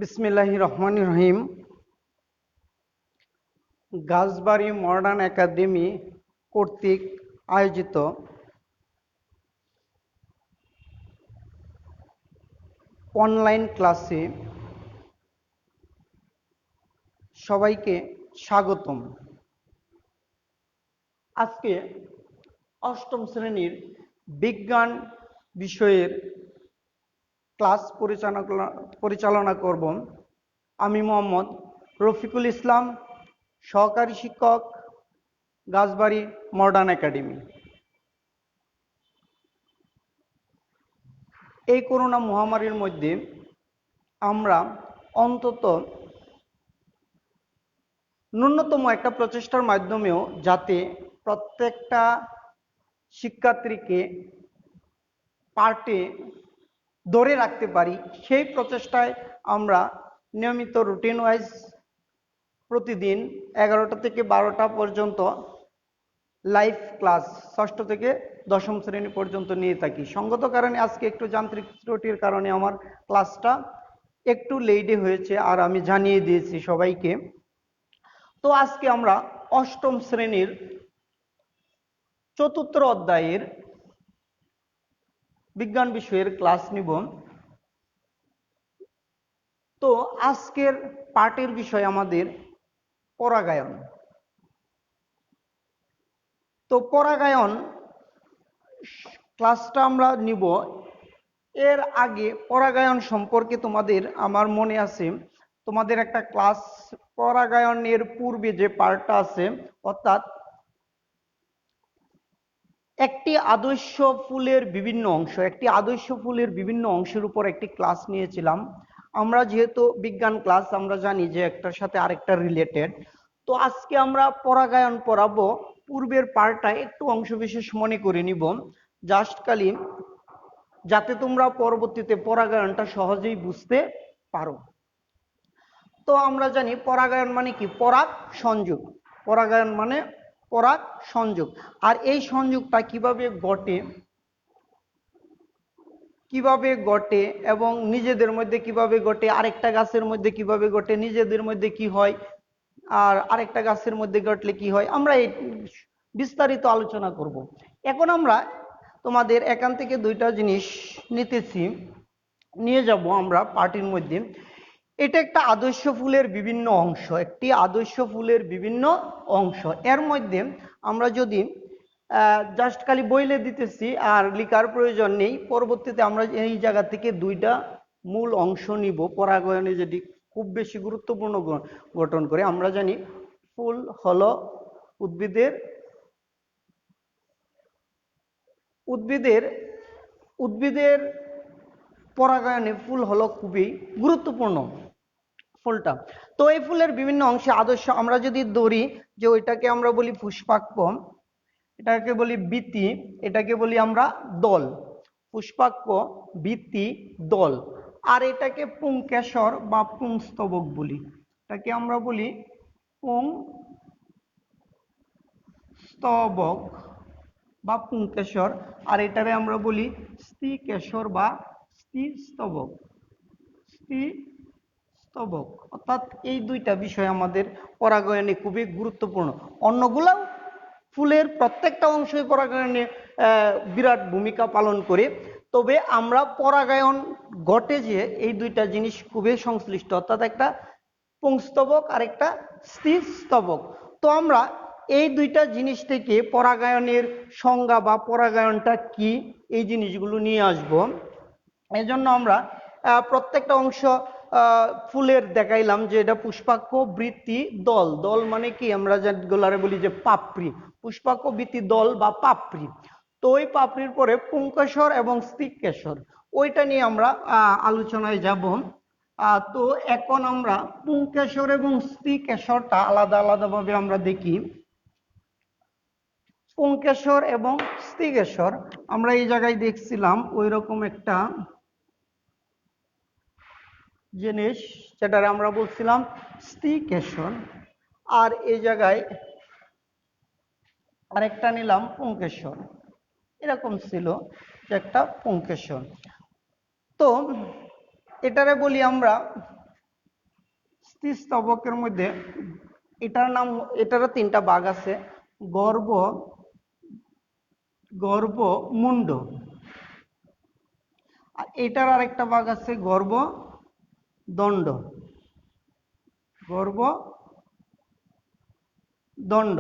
বিসমিল্লাহির রহমানির রহিম। Gachbari modern academy কর্তৃক আয়োজিত অনলাইন ক্লাসে সবাইকে স্বাগতম। আজকে অষ্টম শ্রেণীর বিজ্ঞান বিষয়ের ক্লাস পরিচালনা করব আমি মোহাম্মদ রফিকুল ইসলাম, সহকারী শিক্ষক, গাছবাড়ি মডার্ন একাডেমি। এই করোনা মহামারীর মধ্যে আমরা অন্তত ন্যূনতম একটা প্রচেষ্টার মাধ্যমেও যাতে প্রত্যেকটা শিক্ষার্থীকে পার্টে ধরে রাখতে পারি, সেই প্রচেষ্টায় আমরা নিয়মিত রুটিন ওয়াইজ প্রতিদিন 11টা থেকে 12টা পর্যন্ত লাইভ ক্লাস ষষ্ঠ থেকে দশম শ্রেণী পর্যন্ত নিয়ে থাকি। সঙ্গত কারণে আজকে একটু যান্ত্রিক ত্রুটির কারণে আমার ক্লাসটা একটু লেটে হয়েছে, আর আমি জানিয়ে দিয়েছি সবাইকে। তো আজকে আমরা অষ্টম শ্রেণীর চতুর্থ অধ্যায়ের বিজ্ঞান বিষয়ের ক্লাস নিব। তো আজকের পাঠের বিষয় আমাদের পরাগায়ন। তো পরাগায়ন ক্লাসটা আমরা নিব। এর আগে পরাগায়ন সম্পর্কে তোমাদের আমার মনে আছে, তোমাদের একটা ক্লাস পরাগায়নের পূর্বে যে পার্টটা আছে, অর্থাৎ একটি আদর্শ ফুলের বিভিন্ন অংশের উপর একটি ক্লাস নিয়েছিলাম আমরা। যেহেতু বিজ্ঞান ক্লাস, আমরা জানি যে একটার সাথে আরেকটা রিলেটেড। তো আজকে আমরা পরাগায়ন পড়াবো। পূর্বের পার্টটা একটু অংশবিশেষ মনে করে নিব, জাস্ট খালি যাতে তোমরা পরবর্তীতে পরাগায়নটা সহজেই বুঝতে পারো। তো আমরা জানি পরাগায়ন মানে কি? পরাগ সংযোগ। পরাগায়ন মানে পরাগ সংযোগ। আর এই সংযোগটা কিভাবে ঘটে এবং নিজেদের মধ্যে কিভাবে ঘটে, আরেকটা গাছের মধ্যে কিভাবে ঘটে, নিজেদের মধ্যে কি হয় আর আরেকটা গাছের মধ্যে ঘটলে কি হয়, আমরা এই বিস্তারিত আলোচনা করব। এখন আমরা তোমাদের এখান থেকে দুইটা জিনিস নিয়ে যাব আমরা পার্টির মধ্যে। এটা একটা আদর্শ ফুলের বিভিন্ন অংশ। এর মধ্যে আমরা যদি জাস্ট খালি বইলে দিতেছি আর লিখার প্রয়োজন নেই, পরবর্তীতে আমরা এই জায়গা থেকে দুইটা মূল অংশ নিব পরাগায়নে, যেটি খুব বেশি গুরুত্বপূর্ণ গঠন করে। আমরা জানি ফুল হলো উদ্ভিদের পরাগায়নে ফুল হলো খুবই গুরুত্বপূর্ণ ফুলটা। তো এই ফুলের বিভিন্ন অংশে আদর্শ আমরা যদি ধরি, যে ওইটাকে আমরা বলি পুষ্পাক্ষ, এটাকে বলি বীতি, এটাকে বলি আমরা দল। পুষ্পাক্ষ, বীতি, দল। আর এটাকে পুংকেশর বা পুংস্তবক বলি। এটাকে আমরা বলি পুংস্তবক বা পুংকেশর, আর এটারে আমরা বলি স্ত্রীকেশর বা স্ত্রীস্তবক। অর্থাৎ এই দুইটা বিষয় আমাদের পরাগায়নে খুবই গুরুত্বপূর্ণ। অন্যগুলাও ফুলের প্রত্যেকটা অংশই পরাগায়নে বিরাট ভূমিকা পালন করে, তবে আমরা পরাগায়ন ঘটে যে এই দুইটা জিনিস খুবই সংশ্লিষ্ট, অর্থাৎ একটা পুংস্তবক আর একটা স্ত্রীস্তবক। তো আমরা এই দুইটা জিনিস থেকে পরাগায়নের সংজ্ঞা বা পরাগায়নটা কি, এই জিনিসগুলো নিয়ে আসব। এই জন্য আমরা প্রত্যেকটা অংশ ফুলের দেখাইলাম, যে এটা পুষ্পাক্ষ, বৃত্তি, দল। দল মানে কি? আমরা যেগুলারে বলি যে পাপড়ি। পুষ্পাক্ষ, বৃত্তি, দল বা পাপড়ি। তো ওই পাপড়ির পরে পুংকেশর এবং স্ত্রীকেশর, ওইটা নিয়ে আমরা আলোচনায় যাব। তো এখন আমরা পুংকেশর এবং স্ত্রীকেশরটা আলাদা আলাদাভাবে আমরা দেখি। পুংকেশর এবং স্ত্রীকেশর আমরা এই জায়গায় দেখছিলাম ওই রকম একটা জিনিস, যেটারে আমরা বলছিলাম স্ত্রীকেশর, আর এই জায়গায় আরেকটা নিলাম পুংকেশর। এরকম ছিল যে একটা পুংকেশর। তো এটারে বলি আমরা স্তবকের মধ্যে এটার নাম, এটারও তিনটা ভাগ আছে, গর্ভ, গর্ভ মুন্ড, আর এটার আরেকটা ভাগ আছে গর্ভ দণ্ড, গর্ভ দণ্ড,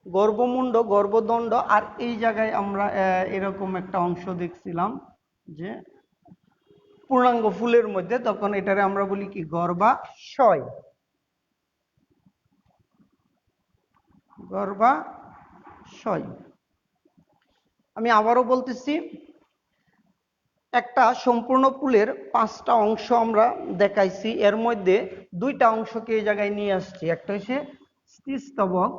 গর্ভমুণ্ড, গর্ভদণ্ড। আর এই জায়গায় আমরা এরকম একটা অংশ দেখছিলাম যে পূর্ণাঙ্গ ফুলের মধ্যে, তখন এটারে আমরা বলি কি গর্ভাশয়, গর্ভাশয়। আমি আবারও বলতেছি, একটা সম্পূর্ণ ফুলের 5টা অংশ আমরা দেখাইছি, এর মধ্যে 2টা অংশকে এই জায়গায় নিয়ে আসছি, একটা হচ্ছে স্ত্রীস্তবক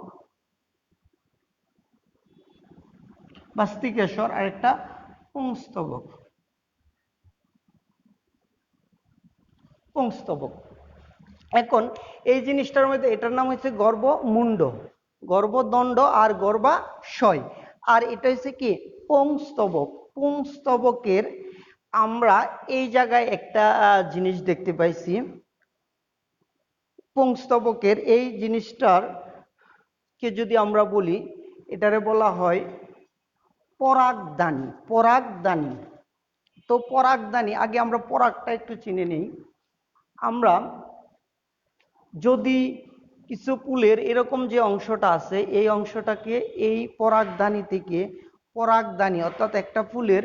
বা স্ত্রীকেশর, আর একটা পুংস্তবক, পুংস্তবক। এখন এই জিনিসটার মধ্যে এটার নাম হচ্ছে গর্ভমুণ্ড, গর্ভদণ্ড আর গর্ভাশয়, আর এটা হচ্ছে কি পুংস্তবক। পুংস্তবকের আমরা এই জায়গায় একটা জিনিস দেখতে পাইছি, পুংস্তবকের এই জিনিসটার কে যদি আমরা বলি, এটারে বলা হয় পরাগদানি, পরাগদানি। তো পরাগদানি, আগে আমরা পরাগটা একটু চিনে নেই। আমরা যদি কিছু ফুলের এরকম যে অংশটা আছে, এই অংশটাকে এই পরাগদানি থেকে, পরাগদানি অর্থাৎ একটা ফুলের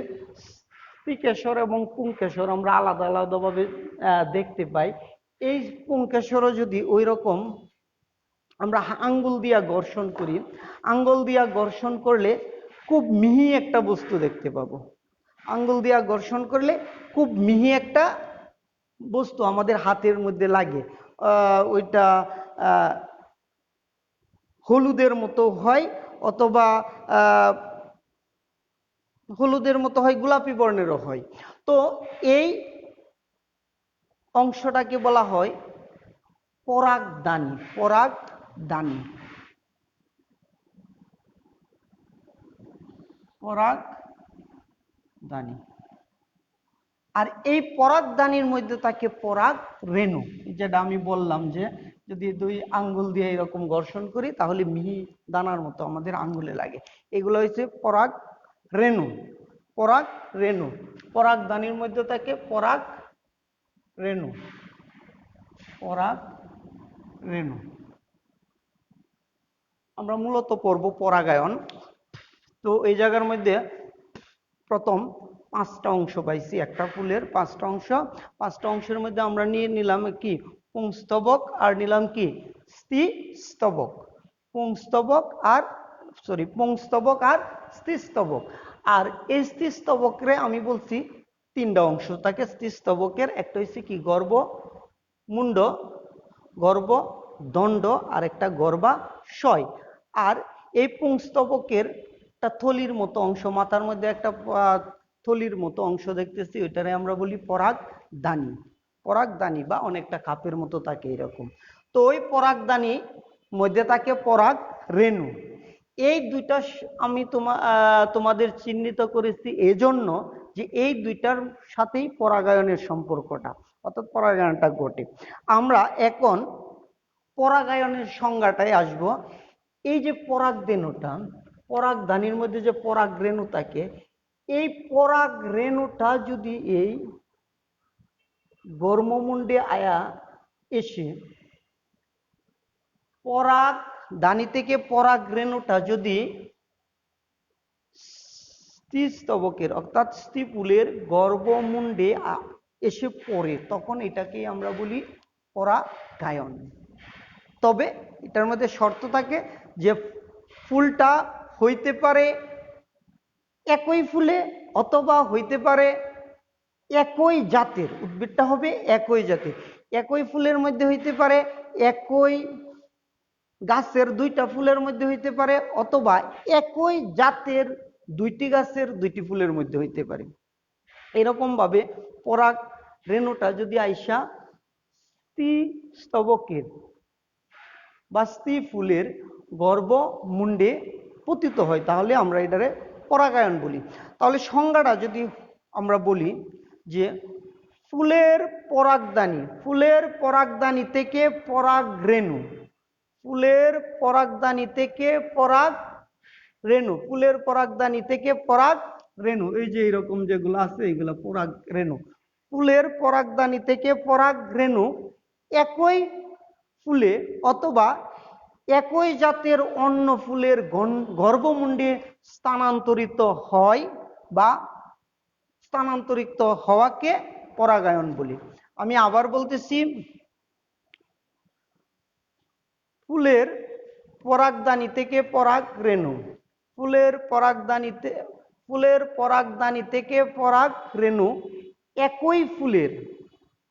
স্ত্রীকেশর এবং পুংকেশর আমরা আলাদা আলাদাভাবে দেখতে পাই। এই পুংকেশরও যদি ওই রকম আমরা আঙ্গুল দিয়া ঘর্ষণ করি, আঙ্গুল দিয়া ঘর্ষণ করলে খুব মিহি একটা বস্তু দেখতে পাবো। আঙ্গুল দিয়া ঘর্ষণ করলে খুব মিহি একটা বস্তু আমাদের হাতের মধ্যে লাগে, ওইটা হলুদের মতো হয়, অথবা হলুদের মতো হয়, গোলাপি বর্ণেরও হয়। তো এই অংশটাকে বলা হয় পরাগদানি, পরাগদানি, পরাগদানি। আর এই পরাগদানির মধ্যে থাকে পরাগ রেণু, যেটা আমি বললাম যে যদি 2 আঙ্গুল দিয়ে এরকম ঘর্ষণ করি তাহলে মিহি দানার মতো আমাদের আঙ্গুলে লাগে। এগুলো হচ্ছে পরাগ রেণু, পরাগ রেণু। পরাগদানির মধ্যে থাকে পরাগ রেণু, পরাগ রেণু। আমরা মূলত পড়ব পরাগায়ন। তো এই জায়গার মধ্যে প্রথম 5টা অংশ পাইছি, একটা ফুলের 5টা অংশ। 5টা অংশের মধ্যে আমরা নিয়ে নিলাম কি পুংস্তবক, আর নিলাম কি স্ত্রীস্তবক, পুংস্তবক আর পুংস্তবক আর স্ত্রীস্তবক। আর এই স্ত্রীস্তবকরে আমি বলছি 3টা অংশ থাকে স্ত্রীস্তবকের, একটা হচ্ছে কি গর্ভমুণ্ড, গর্ভদণ্ড, আর একটা গর্ভাশয়। আর এই পুংস্তবকের একটা থলির মতো অংশ, মাথার মধ্যে একটা থলির মতো অংশ দেখতেছি, ওইটারে আমরা বলি পরাগদানি, পরাগদানি, বা অনেকটা কাপের মতো থাকে এরকম। তো ওই পরাগদানি মধ্যে থাকে পরাগ রেণু। এই দুইটা আমি তোমাদের চিহ্নিত করেছি এজন্য যে এই দুইটার সাথেই পরাগায়নের সম্পর্কটা, অর্থাৎ পরাগায়নটা ঘটে। আমরা এখন পরাগায়নের সংজ্ঞাটায় আসব। এই যে পরাগরেণুটা, পরাগদানির মধ্যে যে পরাগরেণু থাকে, এই পরাগরেণুটা যদি এই গর্ভমুণ্ডে আয়া এসে পরাগদানি থেকে পরাগরেণুটা যদি স্ত্রীস্তবকের অর্থাৎ স্ত্রী ফুলের গর্ভমুণ্ডে এসে পড়ে, তখন এটাকে আমরা বলি পরাগায়ন। তবে এটার মধ্যে শর্ত থাকে যে ফুলটা হইতে পারে একই ফুলে, অথবা হইতে পারে একই জাতের, উদ্ভিদটা হবে একই জাতের, একই ফুলের মধ্যে হইতে পারে, একই গাছের 2টা ফুলের মধ্যে হইতে পারে, অথবা একই জাতের 2টি গাছের 2টি ফুলের মধ্যে হইতে পারে। এরকম ভাবে পরাগ রেণুটা যদি আইসা স্ত্রীস্তবকের বা স্ত্রী ফুলের গর্ভমুণ্ডে পতিত হয়, তাহলে আমরা এটারে পরাগায়ন বলি। তাহলে সংজ্ঞাটা যদি আমরা বলি যে ফুলের পরাগধানী, ফুলের পরাগধানী থেকে পরাগ রেণু, ফুলের পরাগধানী থেকে পরাগ রেণু, ফুলের পরাগধানী থেকে পরাগ রেণু, এই যে এরকম যেগুলো আছে এইগুলা পরাগ রেণু। ফুলের পরাগধানী থেকে পরাগ রেণু একই ফুলে অথবা একই জাতের অন্য ফুলের গর্ভমুণ্ডে স্থানান্তরিত হয় বা স্থানান্তরিত হওয়াকে পরাগায়ন বলি। আমি আবার বলতেছি, ফুলের পরাগধানী থেকে পরাগ রেণু, ফুলের পরাগধানী থেকে পরাগ রেণু একই ফুলের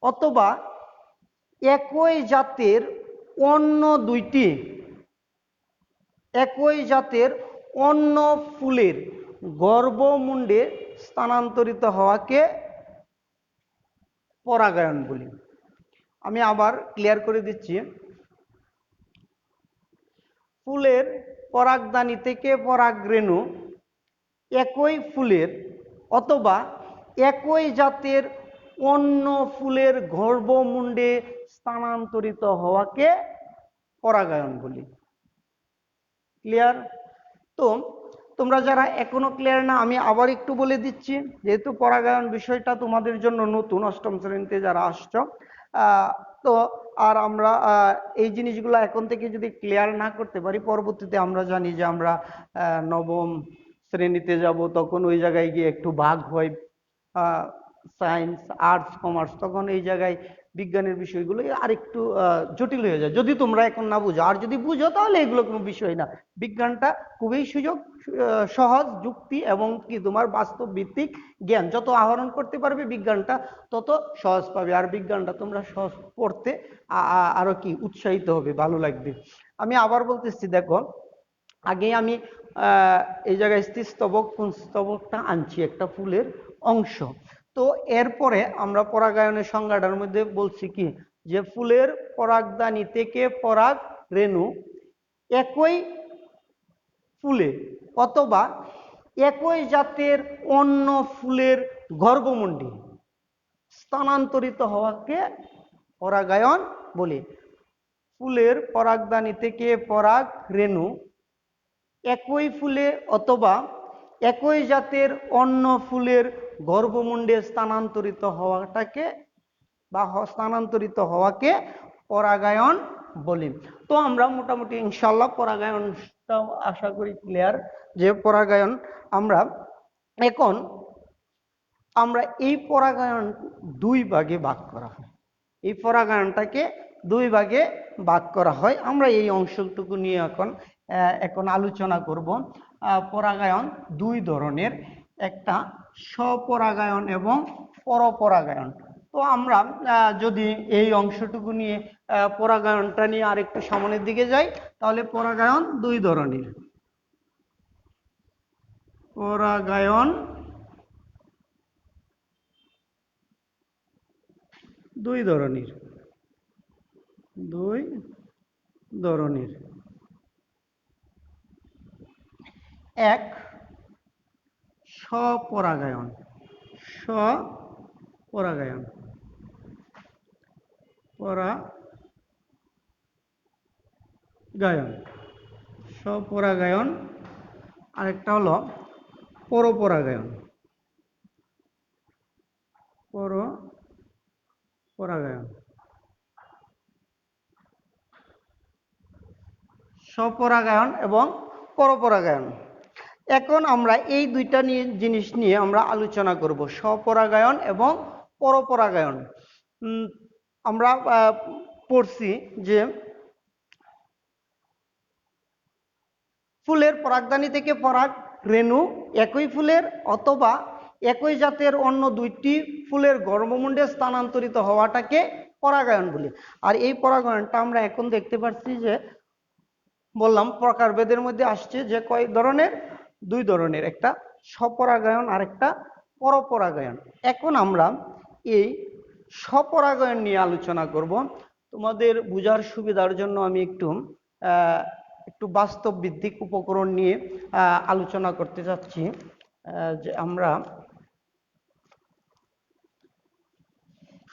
অথবা একই জাতের অন্য দুইটি, একই জাতের অন্য ফুলের গর্ভমুণ্ডে স্থানান্তরিত হওয়াকে পরাগায়ন বলি। আমি আবার ক্লিয়ার করে দিচ্ছি, ফুলের পরাগধানী থেকে পরাগ রেণু একই ফুলের অথবা একই জাতের অন্য ফুলের গর্ভমুণ্ডে স্থানান্তরিত হওয়াকে পরাগায়ন বলি। ক্লিয়ার? তো তোমরা যারা এখনো ক্লিয়ার না, আমি আবার একটু বলে দিচ্ছি, যেহেতু পরাগায়ন বিষয়টা তোমাদের জন্য নতুন, অষ্টম শ্রেণীতে যারা আসছো। তো আর আমরা এই জিনিসগুলো এখন থেকে যদি ক্লিয়ার না করতে পারি, পরবর্তীতে আমরা জানি যে আমরা নবম শ্রেণীতে যাব, তখন ওই জায়গায় গিয়ে একটু ভাগ হয় সায়েন্স, আর্টস, কমার্স, তখন এই জায়গায় বিজ্ঞানের বিষয়গুলো আরেকটু জটিল হয়ে যায় যদি তোমরা এখন না বুঝো। আর যদি বুঝো তাহলে এগুলো কোনো বিষয় না। বিজ্ঞানটা খুবই সহজ, যুক্তি এবং কি তোমার বাস্তব ভিত্তিক জ্ঞান যত আহরণ করতে পারবে বিজ্ঞানটা তত সহজ পাবে। আর বিজ্ঞানটা তোমরা সহজ পড়তে আরো কি উৎসাহিত হবে, ভালো লাগবে। আমি আবার বলতেছি, দেখো আগে আমি এই জায়গায় স্তবক, কোন স্তবকটা আনছি, একটা ফুলের অংশ। তো এরপরে আমরা পরাগায়নের সংজ্ঞাটার মধ্যে বলছি কি, যে ফুলের পরাগধানী থেকে পরাগ রেণু একই ফুলে অথবা একই জাতের অন্য ফুলের গর্ভমুণ্ডে স্থানান্তরিত হওয়াকে পরাগায়ন বলে। ফুলের পরাগধানী থেকে পরাগ রেণু একই ফুলে অথবা একই জাতের অন্য ফুলের গর্ভমুণ্ডে স্থানান্তরিত হওয়াটাকে বা স্থানান্তরিত হওয়াকে পরাগায়ন বলি। তো আমরা মোটামুটি ইনশাল্লাহ পরাগায়নটাও আশা করি ক্লিয়ার, যে পরাগায়ন এখন আমরা এই পরাগায়ন দুই ভাগে ভাগ করা হয়, এই পরাগায়নটাকে দুই ভাগে ভাগ করা হয়। আমরা এই অংশটুকু নিয়ে এখন আলোচনা করব। পরাগায়ন দুই ধরনের, একটা স্বপরাগায়ন এবং পরপরাগায়ন। তো আমরা যদি এই অংশটুকু নিয়ে পরাগায়নটা নিয়ে আরেকটু সামনের দিকে যাই, তাহলে পরাগায়ন দুই ধরনের, পরাগায়ন দুই ধরনের, এক স্বপরাগায়ন, স্বপরাগায়ন, স্বপরাগায়ন, আরেকটা হলো পরপরাগায়ন, পরপরাগায়ন। স্বপরাগায়ন এবং পরপরাগায়ন। এখন আমরা এই দুইটা জিনিস নিয়ে আমরা আলোচনা করব, স্বপরাগায়ন এবং পরপরাগায়ন। আমরা পড়ছি যে ফুলের পরাগধানী থেকে পরাগ রেণু একই ফুলের অথবা একই জাতের অন্য দুইটি ফুলের গর্ভমুণ্ডে স্থানান্তরিত হওয়াটাকে পরাগায়ন বলি। আর এই পরাগায়নটা আমরা এখন দেখতে পাচ্ছি যে বললাম প্রকারভেদের মধ্যে আসছে, যে কয় ধরনের, দুই ধরনের, একটা স্বপরাগায়ন আর একটা পরপরাগায়ন। এখন আমরা এই স্বপরাগায়ন নিয়ে আলোচনা করব। তোমাদের বোঝার সুবিধার জন্য আমি একটু বাস্তব ভিত্তিক উপকরণ নিয়ে আলোচনা করতে যাচ্ছি। যে আমরা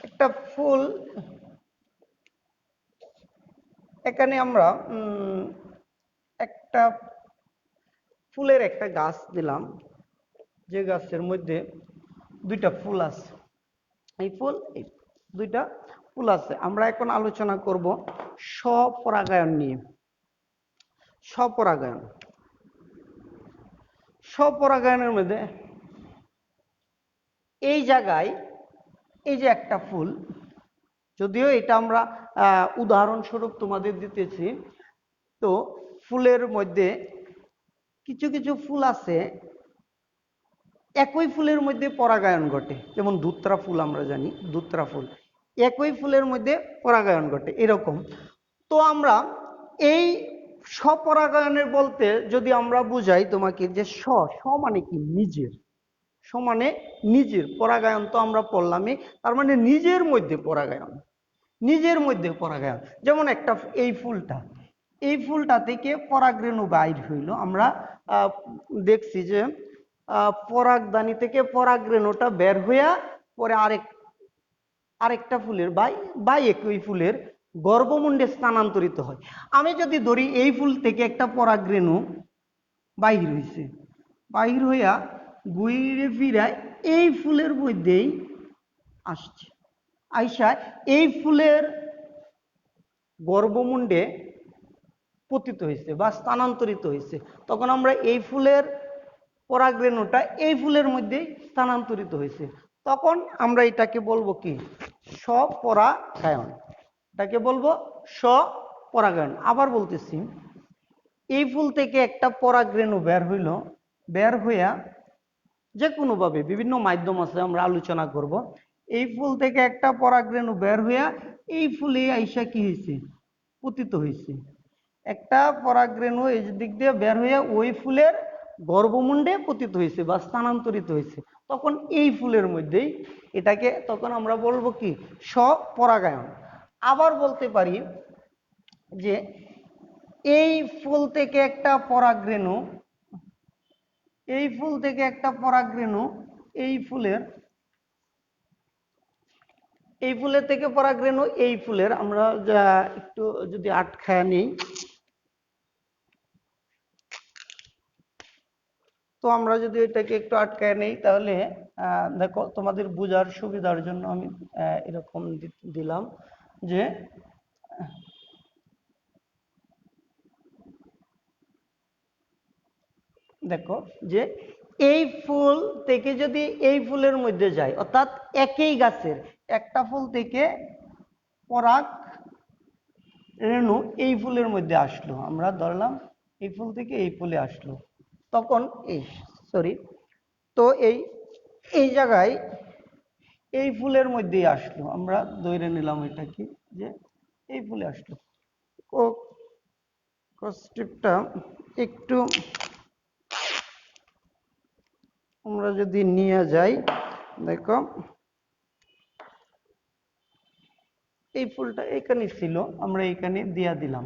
একটা ফুল, এখানে আমরা একটা ফুলের একটা গাছ দিলাম, যে গাছের মধ্যে দুইটা ফুল আছে, এই ফুল এই দুইটা ফুল আছে। আমরা এখন আলোচনা করব স্বপরাগায়ন নিয়ে। স্বপরাগায়ন, স্বপরাগায়নের মধ্যে এই জায়গায় এই যে একটা ফুল, যদিও এটা আমরা উদাহরণস্বরূপ তোমাদের দিতেছি, তো ফুলের মধ্যে কিছু কিছু ফুল আছে একই ফুলের মধ্যে পরাগায়ন ঘটে, যেমন ধুত্রা ফুল আমরা জানি, ধুত্রা ফুল একই ফুলের মধ্যে পরাগায়ন ঘটে এরকম। তো আমরা এই স্বপরাগায়নের বলতে যদি আমরা বুঝাই তোমাকে যে স মানে কি নিজের, মানে নিজের পরাগায়ন তো আমরা পড়লামই, তার মানে নিজের মধ্যে পরাগায়ন, নিজের মধ্যে পরাগায়ন। যেমন একটা এই ফুলটা, এই ফুলটা থেকে পরাগরেণু বাইর হইল, আমরা দেখছি যে পরাগদানি থেকে পরাগরেণুটা বের হইয়া পরে আরেকটা ফুলের বাই একই ফুলের গর্ভমুণ্ডে স্থানান্তরিত হয়। আমি যদি ধরি এই ফুল থেকে একটা পরাগরেণু বাহির হইছে, বাহির হইয়া ঘুরে ফিরায় এই ফুলের মধ্যেই আসছে, আইসা এই ফুলের গর্ভমুণ্ডে পতিত হয়েছে বা স্থানান্তরিত হয়েছে, তখন আমরা এই ফুলের পরাগরেণুটা এই ফুলের মধ্যেই স্থানান্তরিত হয়েছে, তখন আমরা এটাকে বলবো কি স্বপরাগায়ন, এটাকে বলবো স্বপরাগায়ন। আবার বলতেছি, এই ফুল থেকে একটা পরাগরেণু বের হইল, বের হইয়া যে কোনোভাবে বিভিন্ন মাধ্যম আছে আমরা আলোচনা করব, এই ফুল থেকে একটা পরাগরেণু বের হইয়া এই ফুলে আইসা কি হয়েছে, পতিত হয়েছে। একটা পরাগরেণু এই দিক দিয়ে বের হইয়া ওই ফুলের গর্ভমুণ্ডে পতিত হয়েছে বা স্থানান্তরিত হয়েছে, তখন এই ফুলের মধ্যেই এটাকে তখন আমরা বলবো কি স্বপরাগায়ন। আবার বলতে পারি যে এই ফুল থেকে একটা পরাগরেণু, এই ফুল থেকে একটা পরাগরেণু এই ফুলের থেকে পরাগরেণু এই ফুলের, আমরা একটু যদি আটকায় নেই, তো আমরা যদি এটাকে একটু আটকায় নেই তাহলে দেখো তোমাদের বোঝার সুবিধার জন্য আমি এরকম দিলাম যে দেখো যে এই ফুল থেকে যদি এই ফুলের মধ্যে যায়, অর্থাৎ একই গাছের একটা ফুল থেকে পরাগ রেণু এই ফুলের মধ্যে আসলো, আমরা ধরলাম এই ফুল থেকে এই ফুলে আসলো, তখন এই তো এই জায়গায় এই ফুলের মধ্যেই আসলো, আমরা ধরে নিলাম এটা কি যে এই ফুলে আসলো। ও স্টেপটা একটু আমরা যদি নিয়ে যাই, দেখো এই ফুলটা এখানে ছিল, আমরা এখানে দিয়া দিলাম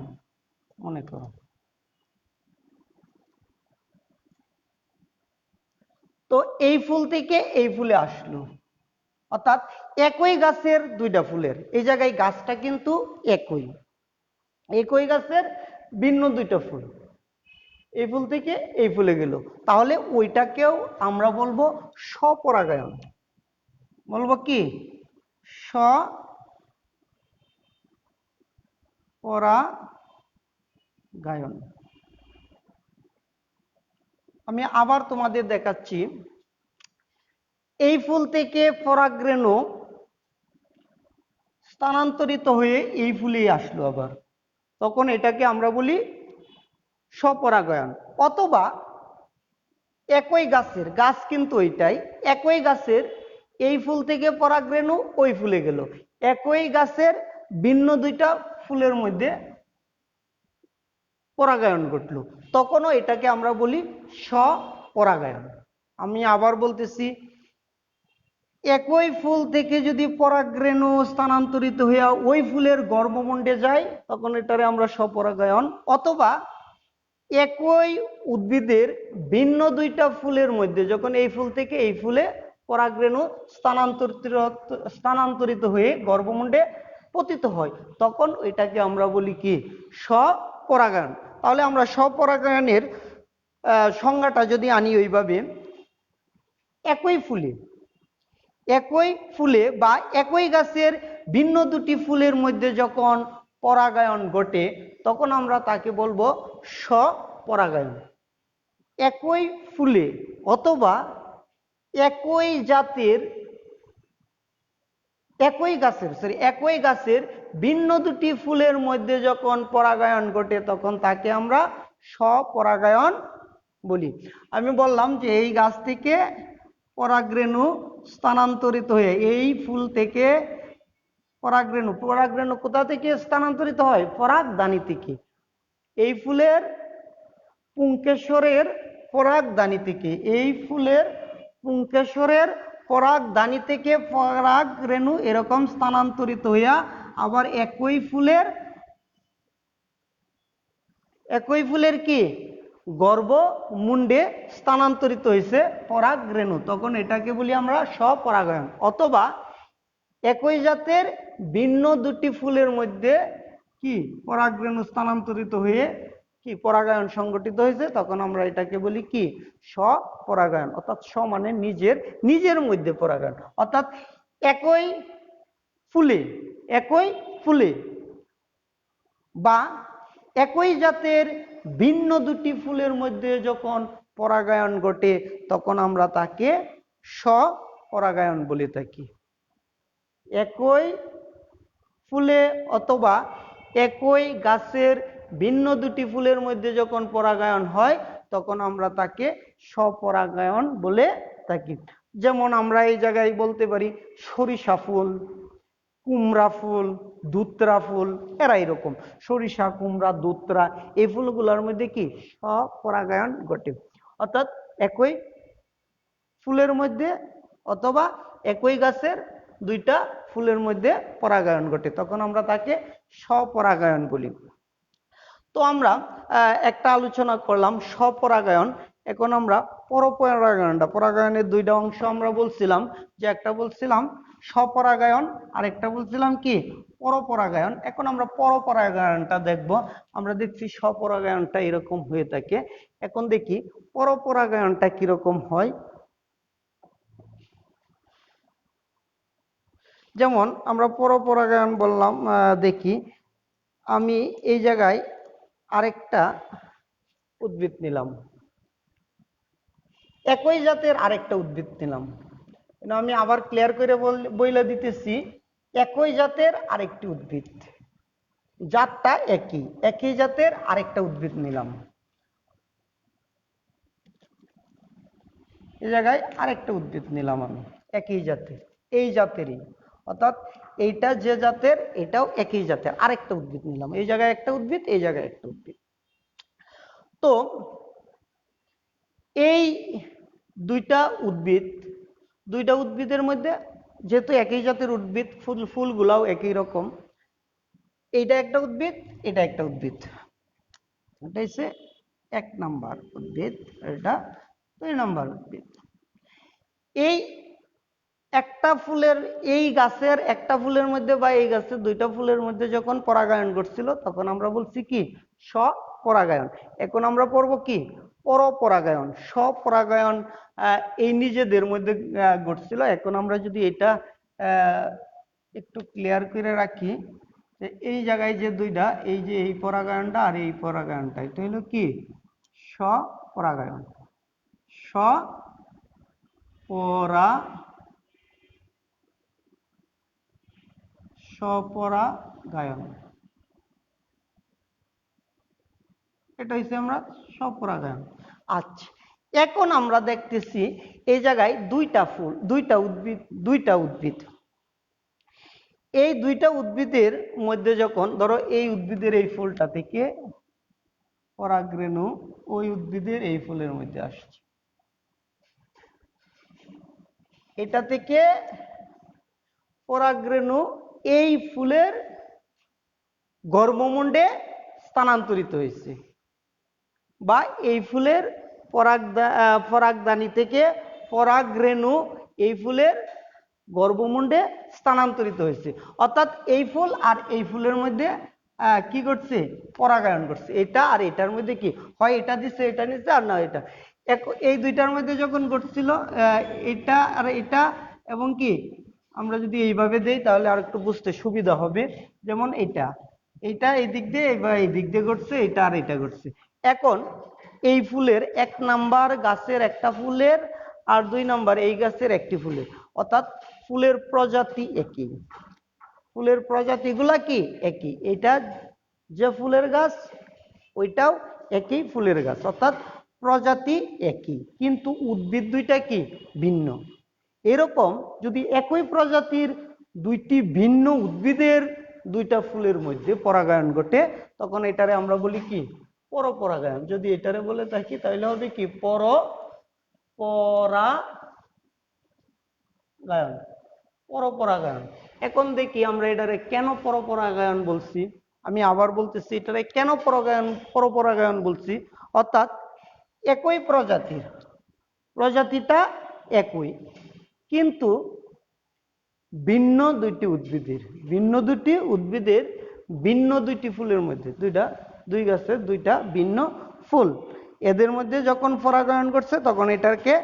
মনে করো, তো এই ফুল থেকে এই ফুলে আসলো, অর্থাৎ একই গাছের দুইটা ফুলের, এই জায়গায় গাছটা কিন্তু একই গাছের ভিন্ন দুইটা ফুল, এই ফুল থেকে এই ফুলে গেল, তাহলে ওইটাকেও আমরা বলবো স্বপরাগায়ন। বলবো কি স্বপরাগায়ন। আমি আবার তোমাদের দেখাচ্ছি, এই ফুল থেকে পরাগরেণু স্থানান্তরিত হয়ে এই ফুলেই আসলো আবার, তখন এটাকে আমরা বলি স্বপরাগায়ন। অথবা একই গাছের, গাছ কিন্তু ওইটাই, একই গাছের এই ফুল থেকে পরাগরেণু ওই ফুলে গেল, একই গাছের ভিন্ন দুইটা ফুলের মধ্যে পরাগায়ন ঘটলো, তখনও এটাকে আমরা বলি স্বপরাগায়ন। আমি আবার বলতেছি, একই ফুল থেকে যদি পরাগরেণু স্থানান্তরিত হইয়া ওই ফুলের গর্ভমুণ্ডে যায়, তখন এটারে আমরা স্বপরাগায়ন। অথবা একই উদ্ভিদের ভিন্ন দুইটা ফুলের মধ্যে যখন এই ফুল থেকে এই ফুলে পরাগরেণু স্থানান্তরিত হয়ে গর্ভমুণ্ডে পতিত হয়, তখন এটাকে আমরা বলি কি স্বপরাগায়ন। তাহলে আমরা স্বপরাগায়নের সংজ্ঞাটা যদি আনি ওইভাবে, একই ফুলে বা একই গাছের ভিন্ন দুটি ফুলের মধ্যে যখন পরাগায়ন ঘটে তখন আমরা তাকে বলবো স্বপরাগায়ন। একই ফুলে অথবা একই জাতের একই গাছের ভিন্ন দুটি ফুলের মধ্যে যখন পরাগায়ন ঘটে তখন তাকে আমরা স্বপরাগায়ন বলি। আমি বললাম যে এই গাছ থেকে পরাগরেণু স্থানান্তরিত হয়ে এই ফুল থেকে পরাগরেণু কোথা থেকে স্থানান্তরিত হয়? পরাগদানি থেকে। এই ফুলের পুংকেশরের পরাগদানি থেকে, এই ফুলের পুংকেশরের পরাগদানি থেকে পরাগরেণু এরকম স্থানান্তরিত হইয়া আবার একই ফুলের কি গর্ভমুণ্ডে স্থানান্তরিত হয়েছে পরাগরেণু, তখন এটাকে বলি আমরা স্বপরাগায়ন। অথবা একই জাতের ভিন্ন দুটি ফুলের মধ্যে কি পরাগরেণু স্থানান্তরিত হয়ে কি পরাগায়ন সংগঠিত হয়েছে, তখন আমরা এটাকে বলি কি স্বপরাগায়ন। অর্থাৎ স্ব মানে নিজের মধ্যে পরাগায়ন। অর্থাৎ একই ফুলে বা একই জাতের ভিন্ন দুটি ফুলের মধ্যে যখন পরাগায়ন ঘটে তখন আমরা তাকে স্বপরাগায়ন বলে থাকি। একই ফুলে অথবা একই গাছের ভিন্ন দুটি ফুলের মধ্যে যখন পরাগায়ন হয় তখন আমরা তাকে স্বপরাগায়ন বলে থাকি। যেমন আমরা এই জায়গায় বলতে পারি সরিষা ফুল, কুমড়া ফুল, দুত্রা ফুল, এরা এরকম সরিষা, কুমড়া, দুত্রা এই ফুলগুলোর মধ্যে কি স্বপরাগায়ন ঘটে। অর্থাৎ একই ফুলের মধ্যে অথবা একই গাছের দুইটা ফুলের মধ্যে পরাগায়ন ঘটে তখন আমরা তাকে স্বপরাগায়ন বলি। তো আমরা একটা আলোচনা করলাম স্বপরাগায়ন। এখন আমরা পরাগায়নের দুইটা অংশ আমরা বলছিলাম, যে একটা বলছিলাম স্বপরাগায়ন আর একটা বলছিলাম কি পরপরাগায়ন। এখন আমরা পরপরাগায়নটা দেখব। আমরা দেখছি স্বপরাগায়নটা এরকম হয়ে থাকে, এখন দেখি পরপরাগায়নটা কিরকম হয়। যেমন আমরা পরপরাগায়ন বললাম, দেখি আমি এই জায়গায় আরেকটা উদ্ভিদ নিলাম, একই জাতের আরেকটা উদ্ভিদ নিলাম। আমি আবার ক্লিয়ার করে বইলা দিতেছি, একই জাতের আরেকটি উদ্ভিদ, জাতটা একই জাতের আরেকটা উদ্ভিদ নিলাম। এই জায়গায় আরেকটা উদ্ভিদ নিলাম আমি একই জাতের, এই জাতেরই, অর্থাৎ এইটা যে জাতের এটাও একই জাতের আরেকটা উদ্ভিদ নিলাম। এই জায়গায় একটা উদ্ভিদ, এই জায়গায় একটা উদ্ভিদ। তো এই দুইটা উদ্ভিদের মধ্যে যেহেতু একই জাতের উদ্ভিদ, ফুলগুলাও একই রকম, এইটা একটা উদ্ভিদ, এটা একটা উদ্ভিদ, এটা হচ্ছে 1 নাম্বার উদ্ভিদ, এটা 2 নাম্বার উদ্ভিদ। এই একটা ফুলের, এই গাছের একটা ফুলের মধ্যে বা এই গাছের দুইটা ফুলের মধ্যে যখন পরাগায়ন ঘটছিল তখন আমরা বলছি কি স্বপরাগায়ন। এখন আমরা পড়বো কি পরপরাগায়ন। স্বপরাগায়ন এই নিজেদের মধ্যে ঘটছিল। এখন আমরা যদি এটা একটু ক্লিয়ার করে রাখি, যে এই জায়গায় যে দুইটা, এই যে এই পরাগায়নটা আর এই পরাগায়নটা, এটা হলো কি স্বপরাগায়ন। স্বপরাগায়ন, এটা হচ্ছে আমরা স্বপরাগায়ন। আচ্ছা, এখন আমরা দেখতেছি এই জায়গায় দুইটা উদ্ভিদ, এই দুইটা উদ্ভিদের মধ্যে যখন ধরো এই উদ্ভিদের এই ফুলটা থেকে পরাগরেণু ওই উদ্ভিদের এই ফুলের মধ্যে আসছে, এটা থেকে পরাগরেণু এই ফুলের গর্ভমুণ্ডে স্থানান্তরিত হয়েছে, বা এই ফুলের পরাগদানি থেকে পরাগরেণু এই ফুলের গর্ভমুণ্ডে স্থানান্তরিত হয়েছে, অর্থাৎ এই ফুল আর এই ফুলের মধ্যে কি করছে, পরাগায়ন করছে। এটা আর এটার মধ্যে কি হয়, এটা দিচ্ছে এটা নিচ্ছে, আর না এটা এই দুইটার মধ্যে যখন ঘটছিল এটা আর এটা, এবং কি আমরা যদি এইভাবে দেই তাহলে আর একটু বুঝতে সুবিধা হবে। যেমন এটা এইটা এই দিক দিয়ে, এবার এই দিক দিয়ে ঘটছে, এটা আর এটা ঘটছে। এখন এই ফুলের 1 নাম্বার গাছের একটা ফুলের আর 2 নাম্বার এই গাছের একটি ফুলের, অর্থাৎ ফুলের প্রজাতি একই, ফুলের প্রজাতিগুলা কি একই। এটা যে ফুলের গাছ ওইটাও একই ফুলের গাছ, অর্থাৎ প্রজাতি একই, কিন্তু উদ্ভিদ দুইটা কি ভিন্ন। এরকম যদি একই প্রজাতির দুইটি ভিন্ন উদ্ভিদের দুইটা ফুলের মধ্যে পরাগায়ন ঘটে, তখন এটারে আমরা বলি কি পরপরাগায়ন। যদি এটারে বলে থাকি তাহলে হবে কি পরপরাগায়ন, পরপরাগায়ন। এখন দেখি আমরা এটারে কেন পরপরাগায়ন বলছি। আমি আবার বলতেছি, এটারে কেন পরপরাগায়ন বলছি, অর্থাৎ একই প্রজাতির, প্রজাতিটা একই, কিন্তু ভিন্ন দুইটি উদ্ভিদের, ভিন্ন দুটি উদ্ভিদের ভিন্ন দুইটি ফুলের মধ্যে, দুই গাছের দুইটা ভিন্ন ফুল, এদের মধ্যে যখন পরাগায়ন করছে তখন এটাকে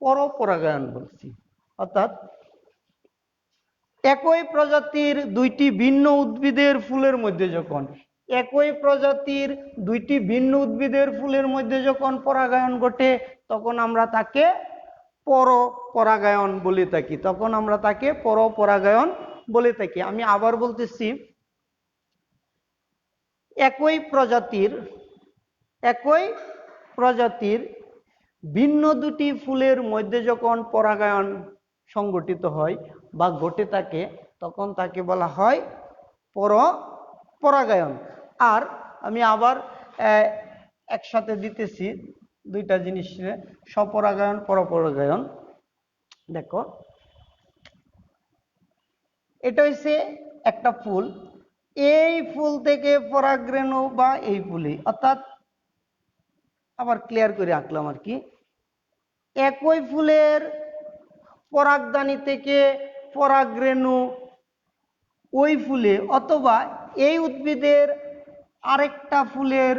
পরপরাগায়ন বলছি। অর্থাৎ একই প্রজাতির দুইটি ভিন্ন উদ্ভিদের ফুলের মধ্যে যখন, একই প্রজাতির দুইটি ভিন্ন উদ্ভিদের ফুলের মধ্যে যখন পরাগায়ন ঘটে, তখন আমরা তাকে পরপরাগায়ন বলে থাকি, তখন আমরা তাকে পরপরাগায়ন বলে থাকি। আমি আবার বলতেছি, একই প্রজাতির ভিন্ন দুটি ফুলের মধ্যে যখন পরাগায়ন সংগঠিত হয় বা ঘটে থাকে, তখন তাকে বলা হয় পরপরাগায়ন। আর আমি আবার একসাথে দিতেছি দুইটা জিনিস, স্বপরাগায়ন পরপরাগায়ন। দেখো, এটা হচ্ছে একটা ফুল, এই ফুল থেকে পরাগরেণু বা এই ফুলে, অর্থাৎ আবার ক্লিয়ার করে আঁকলাম আর কি, একই ফুলের পরাগদানি থেকে পরাগরেণু ওই ফুলে অথবা এই উদ্ভিদের আরেকটা ফুলের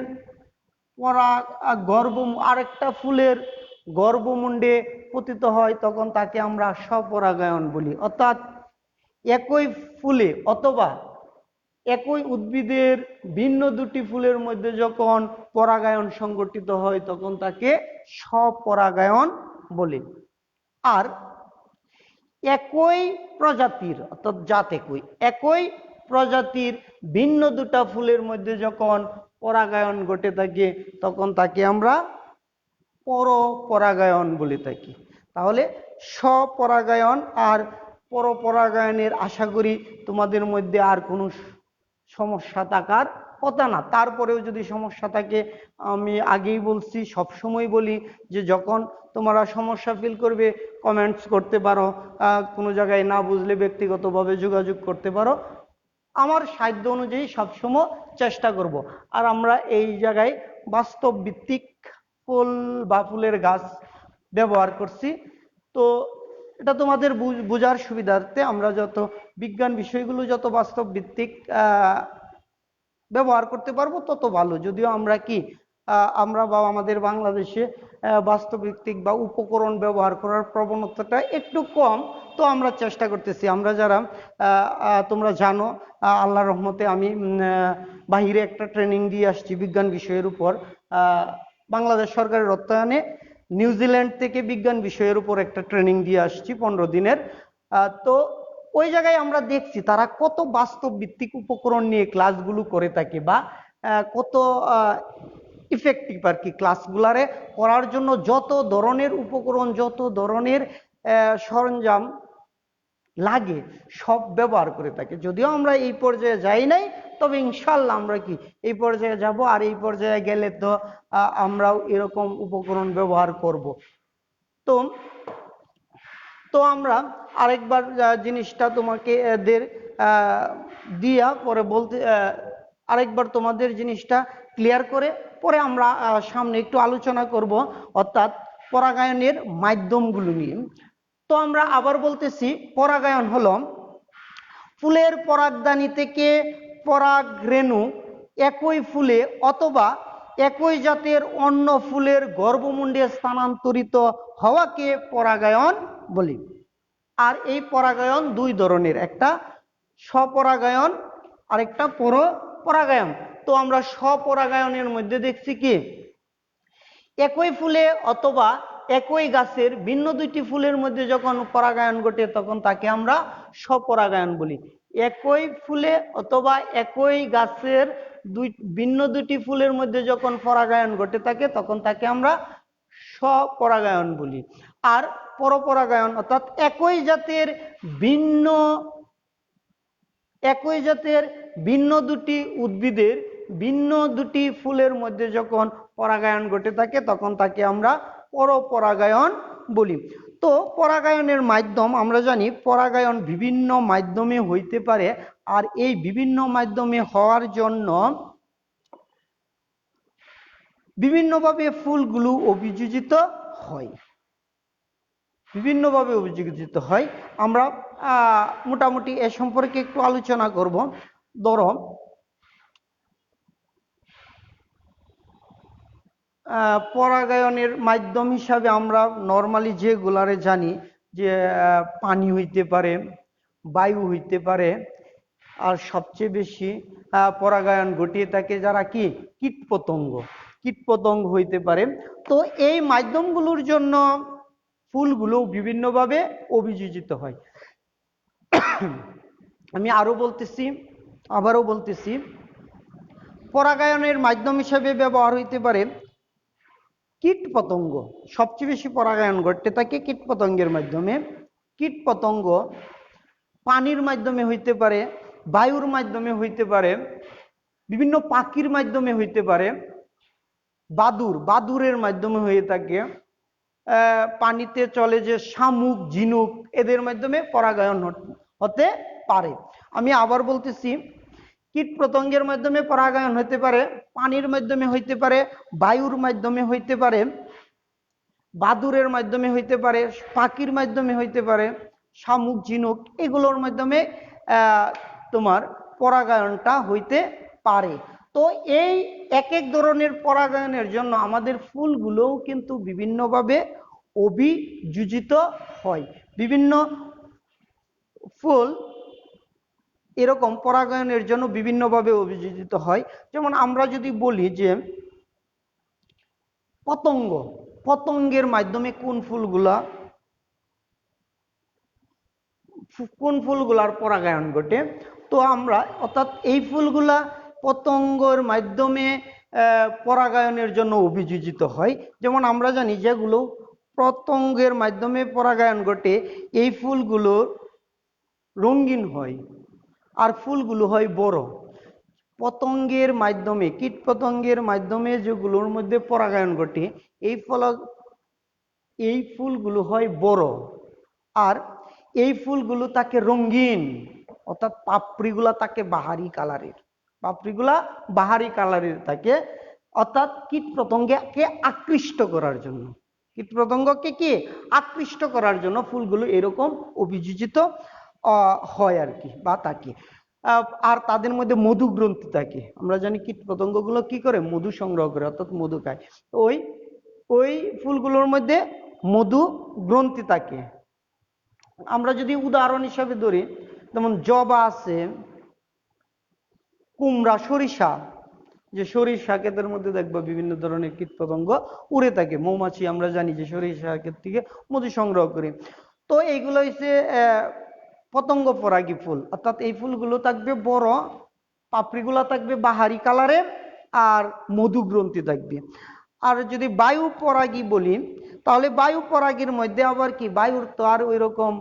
আরেকটা ফুলের গর্ভমুণ্ডে পতিত হয়, তখন তাকে আমরা স্বপরাগায়ন বলি। অর্থাৎ একই ফুলে অথবা একই উদ্ভিদের ভিন্ন দুটি ফুলের মধ্যে যখন পরাগায়ন সংগঠিত হয়, তখন তাকে স্বপরাগায়ন বলে। আর একই প্রজাতির, অর্থাৎ জাত একই প্রজাতির ভিন্ন দুটা ফুলের মধ্যে যখন পরাগায়ন ঘটে থাকে, তখন তাকে আমরা পরপরাগায়ন বলে থাকি। তাহলে স্বপরাগায়ন আর পরপরাগায়নের আশা করি তোমাদের মধ্যে আর কোনো সমস্যা থাকার কথা না। তারপরেও যদি সমস্যা থাকে, আমি আগেই বলছি, সবসময় বলি যে যখন তোমরা সমস্যা ফিল করবে কমেন্টস করতে পারো, কোনো জায়গায় না বুঝলে ব্যক্তিগতভাবে যোগাযোগ করতে পারো, আমার সাধ্য অনুযায়ী সবসময় চেষ্টা করব। আর আমরা এই জায়গায় বাস্তব ভিত্তিক ফুল বা ফুলের গাছ ব্যবহার করছি, তো এটা তোমাদের বোঝার সুবিধার্থে আমরা যত বিজ্ঞান বিষয়গুলো যত বাস্তব ভিত্তিক ব্যবহার করতে পারবো তত ভালো। যদিও আমরা বা আমাদের বাংলাদেশে বাস্তবভিত্তিক বা উপকরণ ব্যবহার করার প্রবণতাটা একটু কম, তো আমরা চেষ্টা করতেছি। আমরা যারা তোমরা জানো, আল্লাহর রহমতে আমি বাহিরে একটা ট্রেনিং দিয়ে আসছি বিজ্ঞান বিষয়ের উপর। বাংলাদেশ সরকারের অর্থায়নে নিউজিল্যান্ড থেকে বিজ্ঞান বিষয়ের উপর একটা ট্রেনিং দিয়ে আসছি 15 দিনের। তো ওই জায়গায় আমরা দেখছি তারা কত বাস্তব ভিত্তিক উপকরণ নিয়ে ক্লাসগুলো করে থাকে, বা কত ইফেক্টিভ আর কি। ক্লাসগুলারে করার জন্য যত ধরনের উপকরণ, যত ধরনের সরঞ্জাম লাগে সব ব্যবহার করে থাকে। যদিও আমরা এই পর্যায়ে যাই নাই, তবে ইনশাল্লাহ আমরা এই পর্যায়ে যাব, আর এই পর্যায়ে গেলে তো আমরাও এরকম উপকরণ ব্যবহার করব। তো আমরা আরেকবার জিনিসটা তোমাকে দিয়া পরে বলতে, আরেকবার তোমাদের জিনিসটা ক্লিয়ার করে পরে আমরা সামনে একটু আলোচনা করব। অর্থাৎ পরাগায়নের মাধ্যমগুলো নিয়ে। তো আমরা আবার বলতেছি, পরাগায়ন হলো ফুলের পরাগধানী থেকে পরাগরেণু একই ফুলে অথবা একই জাতের অন্য ফুলের গর্ভমুণ্ডে স্থানান্তরিত হওয়াকে পরাগায়ন বলি। আর এই পরাগায়ন দুই ধরনের, একটা স্বপরাগায়ন আর একটা পরপরাগায়ন। তো আমরা স্বপরাগায়নের মধ্যে দেখছি কি, একই ফুলে অথবা একই গাছের ভিন্ন দুইটি ফুলের মধ্যে যখন পরাগায়ন ঘটে তখন তাকে আমরা স্বপরাগায়ন বলি। একই ফুলে অথবা একই গাছের ভিন্ন দুটি ফুলের মধ্যে যখন পরাগায়ন ঘটে থাকে তখন তাকে আমরা স্বপরাগায়ন বলি। আর পরপরাগায়ন অর্থাৎ একই জাতের ভিন্ন দুটি উদ্ভিদের ভিন্ন দুটি ফুলের মধ্যে যখন পরাগায়ন ঘটে থাকে তখন তাকে আমরা পরপরাগায়ন বলি। তো পরাগায়নের মাধ্যম আমরা জানি, পরাগায়ন বিভিন্ন মাধ্যমে হইতে পারে। আর এই বিভিন্ন মাধ্যমে হওয়ার জন্য বিভিন্নভাবে ফুলগুলো অভিযোজিত হয়, বিভিন্নভাবে অভিযোজিত হয়। আমরা মোটামুটি এ সম্পর্কে একটু আলোচনা করব। ধরো পরাগায়নের মাধ্যম হিসাবে আমরা নর্মালি যেগুলারে জানি, যে পানি হইতে পারে, বায়ু হইতে পারে, আর সবচেয়ে বেশি পরাগায়ন ঘটিয়ে থাকে যারা কি, কীটপতঙ্গ, কীটপতঙ্গ হইতে পারে। তো এই মাধ্যমগুলোর জন্য ফুলগুলো বিভিন্নভাবে অভিযোজিত হয়। আমি আবারও বলতেছি, পরাগায়নের মাধ্যম হিসাবে ব্যবহার হইতে পারে কীটপতঙ্গ। সবচেয়ে বেশি পরাগায়ন ঘটতে থাকে কীটপতঙ্গের মাধ্যমে। কীটপতঙ্গ পানির মাধ্যমে হইতে পারে, বায়ুর মাধ্যমে হইতে পারে, বিভিন্ন পাখির মাধ্যমে হইতে পারে, বাদুরের মাধ্যমে হয়ে থাকে, পানিতে চলে যে শামুক, ঝিনুক, এদের মাধ্যমে পরাগায়ন হতে পারে। আমি আবার বলতেছি, কীটপতঙ্গের মাধ্যমে পরাগায়ন হতে পারে, পানির মাধ্যমে হইতে পারে, বায়ুর মাধ্যমে হইতে পারে, বাদুরের মাধ্যমে হইতে পারে, পাখির মাধ্যমে হইতে পারে, শামুক, ঝিনুক, এগুলোর মাধ্যমে তোমার পরাগায়নটা হইতে পারে। তো এই এক এক ধরনের পরাগায়নের জন্য আমাদের ফুলগুলোও কিন্তু বিভিন্নভাবে অভিযোজিত হয়। বিভিন্ন ফুল এরকম পরাগায়নের জন্য বিভিন্নভাবে অভিযোজিত হয়। যেমন আমরা যদি বলি যে পতঙ্গের মাধ্যমে কোন ফুলগুলার পরাগায়ন ঘটে, তো আমরা অর্থাৎ এই ফুলগুলা পতঙ্গের মাধ্যমে পরাগায়নের জন্য অভিযোজিত হয়। যেমন আমরা জানি যেগুলো পতঙ্গের মাধ্যমে পরাগায়ন ঘটে এই ফুলগুলো রঙিন হয় আর ফুলগুলো হয় বড়। পতঙ্গের মাধ্যমে, কীটপতঙ্গের মাধ্যমে যেগুলোর মধ্যে পরাগায়ন ঘটে এই ফুলগুলো হয় বড়, আর এই ফুলগুলো থাকে রঙিন, অর্থাৎ পাপড়িগুলা থাকে বাহারি কালারের থাকে, অর্থাৎ কীটপতঙ্গকে আকৃষ্ট করার জন্য, ফুলগুলো এরকম অভিযোজিত হয় আর কি, বা থাকে। আর তাদের মধ্যে মধু গ্রন্থি থাকে। আমরা জানি কীটপতঙ্গগুলো কি করে, মধু সংগ্রহ করে, অর্থাৎ মধু খায়। ওই ফুলগুলোর মধ্যে মধু গ্রন্থি থাকে। আমরা যদি উদাহরণ হিসাবে ধরি, যেমন জবা আছে, কুমড়া, সরিষা, যে সরিষা ক্ষেতের মধ্যে দেখবো বিভিন্ন ধরনের কীটপতঙ্গ উড়ে থাকে। মৌমাছি আমরা জানি যে সরিষা ক্ষেত থেকে মধু সংগ্রহ করি। তো এইগুলো হচ্ছে পতঙ্গ পরাগী ফুল, অর্থাৎ এই ফুলগুলো থাকবে বড়, পাপড়িগুলো থাকবে বাহারি কালারের, আর মধু গ্রন্থি থাকবে। আর যদি বায়ু পরাগী বলি, তাহলে বায়ু পরাগীর মধ্যে আবার কি, বায়ুর তো আর ওই রকম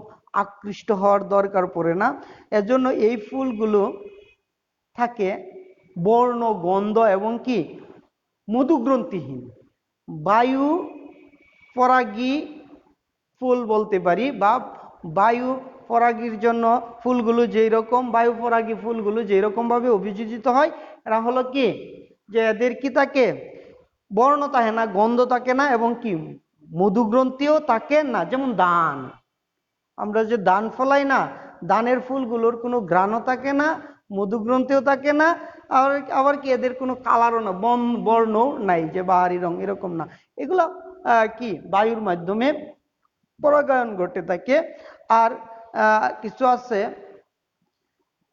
আকৃষ্ট হওয়ার দরকার পড়ে না, এজন্য এই ফুলগুলো থাকে বর্ণ, গন্ধ এবং কি মধুগ্রন্থিহীন। বায়ু পরাগী ফুল বলতে পারি, বা বায়ু পরাগীর জন্য ফুলগুলো যেই রকম, বায়ু পরাগী ফুলগুলো যেই রকম ভাবে অভিযোজিত হয়, এরা হলো কি, যে এদের কি থাকে, বর্ণ থাকে না, গন্ধ থাকে না, এবং কি মধুগ্রন্থিও থাকে না। যেমন ধান, আমরা যে ধান ফলাই না, ধানের ফুলগুলোর কোনো ঘ্রাণও থাকে না, মধুগ্রন্থিও থাকে না, আর আবার কি এদের কোনো কালারও না, বর্ণও নাই যে বাহারি রং, এরকম না। এগুলো কি বায়ুর মাধ্যমে পরাগায়ন ঘটে থাকে। আর কিছু আছে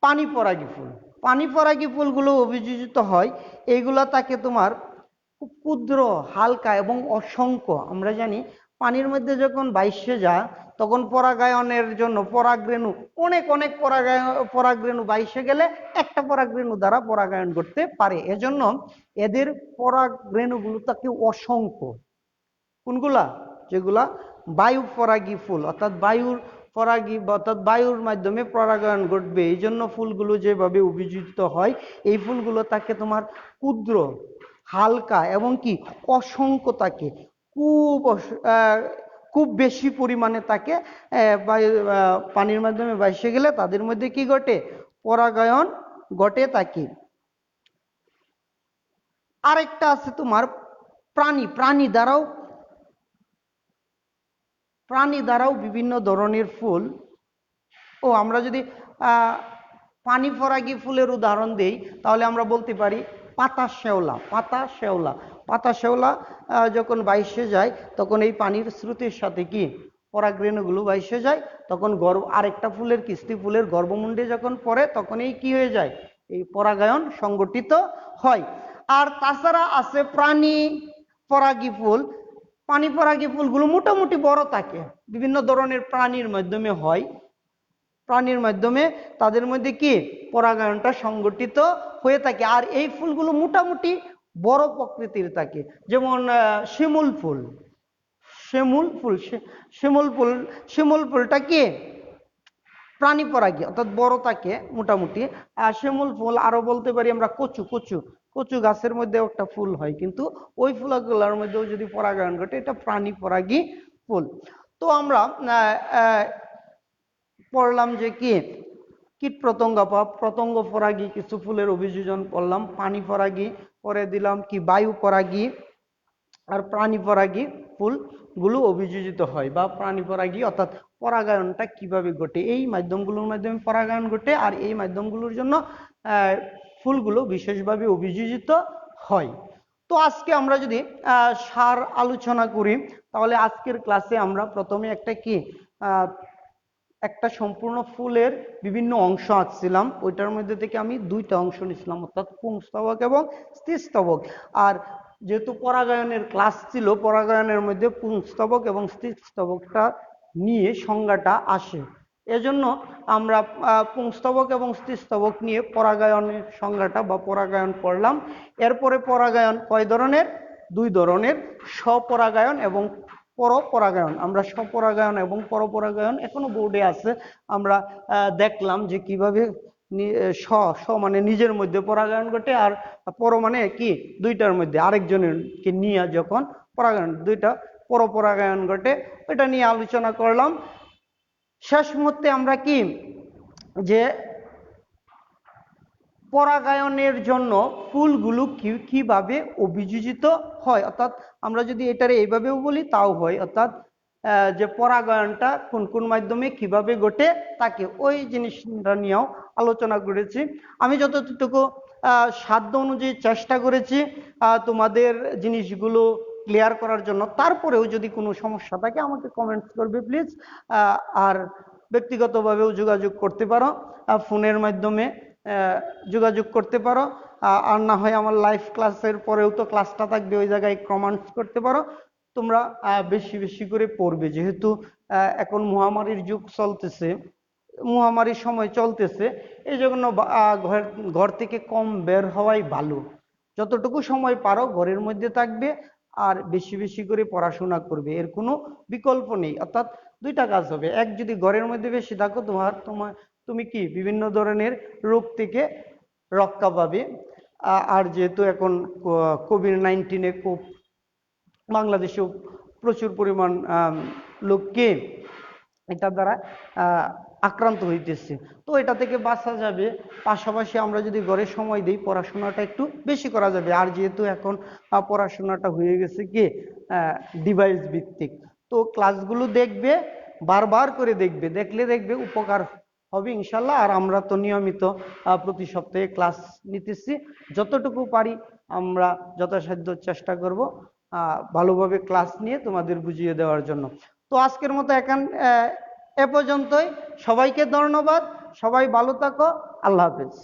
পানি পরাগী ফুল। পানি পরাগী ফুলগুলো অভিযোজিত হয়, এইগুলা থাকে তোমার খুব ক্ষুদ্র, হালকা এবং অসংখ্য। আমরা জানি পানির মধ্যে যখন বাইশে যায় তখন পরাগায়নের জন্য পরাগরেণু, অনেক অনেক পরাগরেণু বাইশে গেলে একটা পরাগরেণু দ্বারা পরাগায়ন করতে পারে। এজন্য এদের পরাগরেণুগুলো থাকে অসংখ্য। কোনগুলা? যেগুলা বায়ু পরাগী ফুল, অর্থাৎ বায়ুর পরাগী, অর্থাৎ বায়ুর মাধ্যমে পরাগায়ন ঘটবে, এই জন্য ফুলগুলো যেভাবে অভিযোজিত হয়, এই ফুলগুলো থাকে তোমার ক্ষুদ্র, হালকা এবং কি অসংখ্য থাকে, খুব বেশি পরিমাণে থাকে। পানির মাধ্যমে ভাসে গেলে তাদের মধ্যে কি ঘটে? পরাগায়ন ঘটে থাকে। আরেকটা আছে তোমার প্রাণী দ্বারাও বিভিন্ন ধরনের ফুল। আমরা যদি পানি পরাগী ফুলের উদাহরণ দেই তাহলে আমরা বলতে পারি পাতা শেওলা যখন বাইশে যায় তখন এই পানির স্রোতের সাথে কি পরাগরেণুগুলো বাইশে যায়, তখন আরেকটা ফুলের, কিস্তি ফুলের গর্ভমুণ্ডে যখন পড়ে তখন এই কি হয়ে যায়? এই পরাগায়ন সংগঠিত হয়। আর তাছাড়া আছে প্রাণী পরাগী ফুল। পানি পরাগী ফুলগুলো মোটামুটি বড় থাকে, বিভিন্ন ধরনের প্রাণীর মাধ্যমে হয়, প্রাণীর মাধ্যমে তাদের মধ্যে কি পরাগায়নটা সংগঠিত হয়ে থাকে। আর এই ফুলগুলো মোটামুটি বড় প্রকৃতির থাকে। যেমন শিমুল ফুলটা কি প্রাণী পরাগী, অর্থাৎ বড় থাকে মোটামুটি। আর শিমুল ফুল, আরো বলতে পারি আমরা কচু গাছের মধ্যে একটা ফুল হয়, কিন্তু ওই ফুলগুলোর মধ্যেও যদি পরাগায়ন ঘটে এটা প্রাণী পরাগী ফুল। তো আমরা পড়লাম যে কি কীট পতঙ্গ পরাগী কিছু ফুলের অভিযোজন করলাম, পানি পরাগী পরে দিলাম কি বায়ু পরাগী, আর প্রাণী পরাগী ফুলগুলো অভিযোজিত হয় বা প্রাণী পরাগী, অর্থাৎ পরাগায়নটা কিভাবে ঘটে, এই মাধ্যমগুলোর মাধ্যমে পরাগায়ন ঘটে। আর এই মাধ্যমগুলোর জন্য ফুলগুলো বিশেষভাবে অভিযোজিত হয়। তো আজকে আমরা যদি সার আলোচনা করি তাহলে আজকের ক্লাসে আমরা প্রথমে একটা সম্পূর্ণ ফুলের বিভিন্ন অংশ আঁকছিলাম, ওইটার মধ্যে থেকে আমি দুইটা অংশ নিছিলাম, অর্থাৎ পুংস্তবক এবং স্ত্রীস্তবক। আর যেহেতু পরাগায়নের ক্লাস ছিল, পরাগায়নের মধ্যে পুংস্তবক এবং স্ত্রীস্তবকটা নিয়ে সংজ্ঞাটা আসে, এজন্য আমরা পুংস্তবক এবং স্ত্রীস্তবক নিয়ে পরাগায়নের সংজ্ঞাটা বা পরাগায়ন পড়লাম। এরপরে পরাগায়ন কয় ধরনের? দুই ধরনের, স্বপরাগায়ন এবং পরপরাগায়ন। আমরা স্বপরাগায়ন এবং পরপরাগায়ন এখনো বোর্ডে আছে, আমরা দেখলাম যে কিভাবে মানে নিজের মধ্যে পরাগায়ন ঘটে, আর পর মানে কি দুইটার মধ্যে আরেকজনেরকে নিয়ে যখন পরাগায়ন, দুইটা পরপরাগায়ন ঘটে, এটা নিয়ে আলোচনা করলাম। শেষ মুহূর্তে আমরা কি যে পরাগায়নের জন্য ফুলগুলো কিভাবে অভিযোজিত হয়, অর্থাৎ আমরা যদি এটারে এইভাবেও বলি তাও হয়, অর্থাৎ যে পরাগায়নটা কোন কোন মাধ্যমে কিভাবে ঘটে থাকে, ওই জিনিসটা নিয়েও আলোচনা করেছি। আমি যতটুকু সাধ্য অনুযায়ী চেষ্টা করেছি তোমাদের জিনিসগুলো ক্লিয়ার করার জন্য। তারপরেও যদি কোনো সমস্যা থাকে আমাকে কমেন্টস করবে প্লিজ। আর ব্যক্তিগতভাবেও যোগাযোগ করতে পারো, ফোনের মাধ্যমে যোগাযোগ করতে পারো, আর না হয় আমার লাইভ ক্লাসের পরেও তো ক্লাসটা থাকবে, ওই জায়গায় কমেন্টস করতে পারো। তোমরা বেশি বেশি করে পড়বে, যেহেতু এখন মহামারীর যুগ চলতেছে, মহামারীর সময় চলতেছে, এই জন্য ঘর থেকে কম বের হওয়াই ভালো। যতটুকু সময় পারো ঘরের মধ্যে থাকবে আর বেশি বেশি করে পড়াশোনা করবে, এর কোনো বিকল্প নেই। অর্থাৎ দুইটা কাজ হবে, এক, যদি ঘরের মধ্যে বেশি থাকো তুমি কি বিভিন্ন ধরনের রোগ থেকে রক্ষা পাবে। আর যেহেতু এখন কোভিড-19 খুব বাংলাদেশেও প্রচুর পরিমাণ লোককে এটা দ্বারা আক্রান্ত হইতেছে। তো এটা থেকে বাঁচা যাবে। পাশাপাশি আমরা যদি ঘরে সময় দিই, পড়াশোনাটা একটু বেশি করা যাবে। আর যেহেতু এখন পড়াশোনাটা হয়ে গেছে কি ডিভাইস ভিত্তিক, তো ক্লাসগুলো দেখবে, বারবার করে দেখবে, দেখলে দেখবে উপকার হবে ইনশাল্লাহ। আর আমরা তো নিয়মিত প্রতি সপ্তাহে ক্লাস নিতেছি, যতটুকু পারি আমরা যথাসাধ্য চেষ্টা করব ভালোভাবে ক্লাস নিয়ে তোমাদের বুঝিয়ে দেওয়ার জন্য। তো আজকের মতো এখন এ পর্যন্তই। সবাইকে ধন্যবাদ, সবাই ভালো থাকো, আল্লাহ হাফেজ।